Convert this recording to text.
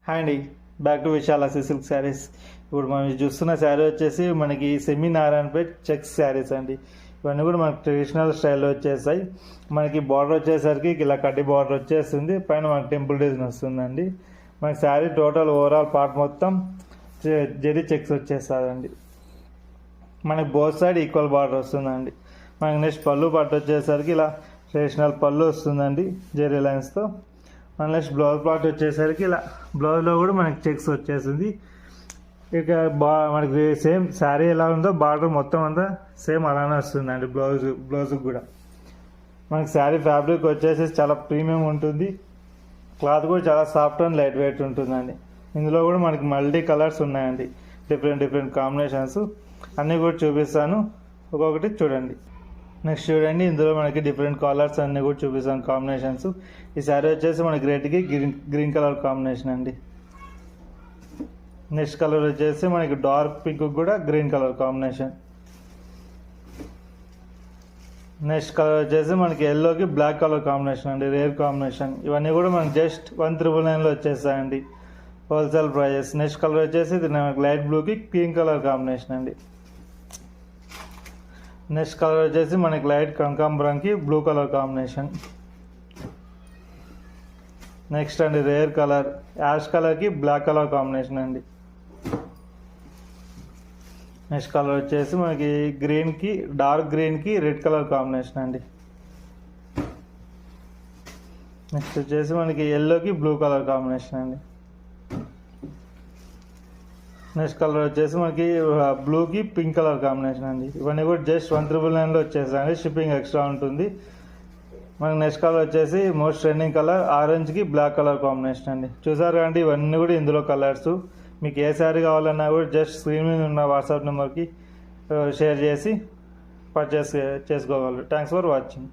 Hi అండి, back to విశాలాసి silk saris. ఇప్పుడు మనం చూస్తున్న శారీ వచ్చేసి మనకి సెమీ నారాయణపేట్ చెక్స్ శారీస్ అండి. ఇవన్నీ కూడా మనకి ట్రెడిషనల్ స్టైల్లో వచ్చేసాయి. మనకి బార్డర్ వచ్చేసరికి ఇలా కడ్డీ బార్డర్ వచ్చేస్తుంది, పైన మనకి టెంపుల్ డిజైన్ వస్తుందండి. మనకి శారీ టోటల్ ఓవరాల్ పార్ట్ మొత్తం జరీ చెక్స్ వచ్చేస్తుందండి. మనకి బోత్ సైడ్ ఈక్వల్ బార్డర్ వస్తుందండి. మనకి నెక్స్ట్ పళ్ళు పార్ట్ వచ్చేసరికి ఇలా ట్రెడిషనల్ పళ్ళు వస్తుందండి జరీ లైన్స్తో. మన నెక్స్ట్ బ్లౌజ్ పార్ట్ వచ్చేసరికి ఇలా బ్లౌజ్లో కూడా మనకి చెక్స్ వచ్చేసింది. ఇక మనకి సేమ్ శారీ ఎలా ఉందో బార్డర్ మొత్తం అంతా సేమ్ అలానే వస్తుందండి. బ్లౌజ్కి కూడా మనకి శారీ ఫ్యాబ్రిక్ వచ్చేసి చాలా ప్రీమియం ఉంటుంది. క్లాత్ కూడా చాలా సాఫ్ట్ అండ్ లైట్ వెయిట్ ఉంటుందండి. ఇందులో కూడా మనకి మల్టీ కలర్స్ ఉన్నాయండి, డిఫరెంట్ కాంబినేషన్స్ అన్నీ కూడా చూపిస్తాను, ఒక్కొక్కటి చూడండి. నెక్స్ట్ చూడండి, ఇందులో మనకి డిఫరెంట్ కలర్స్ అన్నీ కూడా చూపిస్తాను కాంబినేషన్స్. ఈ శారీ వచ్చేసి మనకి రెడ్కి గ్రీన్ కలర్ కాంబినేషన్ అండి. నెక్స్ట్ కలర్ వచ్చేసి మనకి డార్క్ పింక్ కూడా green colour combination. Next colour వచ్చేసి మనకి ఎల్లోకి బ్లాక్ కలర్ కాంబినేషన్ అండి, రేర్ కాంబినేషన్. ఇవన్నీ కూడా మనకి జస్ట్ 1,999లో వచ్చేస్తాయండి హోల్సేల్ ప్రైజెస్. నెక్స్ట్ కలర్ వచ్చేసి ఇది మనకి లైట్ బ్లూకి పింక్ కలర్ కాంబినేషన్ అండి. నెక్స్ట్ కలర్ వచ్చేసి మనకి లైట్ కనకాంబరంకి బ్లూ కలర్ కాంబినేషన్. నెక్స్ట్ అండి రేర్ కలర్ యాష్ కలర్కి బ్లాక్ కలర్ కాంబినేషన్ అండి. నెక్స్ట్ కలర్ వచ్చేసి మనకి గ్రీన్కి డార్క్ గ్రీన్కి రెడ్ కలర్ కాంబినేషన్ అండి. నెక్స్ట్ వచ్చేసి మనకి ఎల్లోకి బ్లూ కలర్ కాంబినేషన్ అండి. నెక్స్ట్ కలర్ వచ్చేసి మనకి బ్లూకి పింక్ కలర్ కాంబినేషన్ అండి. ఇవన్నీ కూడా జస్ట్ 1,999లో వచ్చేసాయండి, షిప్పింగ్ ఎక్స్ట్రా ఉంటుంది. మనకి నెక్స్ట్ కలర్ వచ్చేసి most trending colour ఆరెంజ్కి black colour combination అండి. చూసారు అండి, ఇవన్నీ కూడా ఇందులో కలర్స్. మీకు ఏ శారీ కావాలన్నా కూడా జస్ట్ స్క్రీన్ మీద ఉన్న వాట్సాప్ నెంబర్కి షేర్ చేసి పర్చేస్ చేసుకోగలరు. Thanks for watching.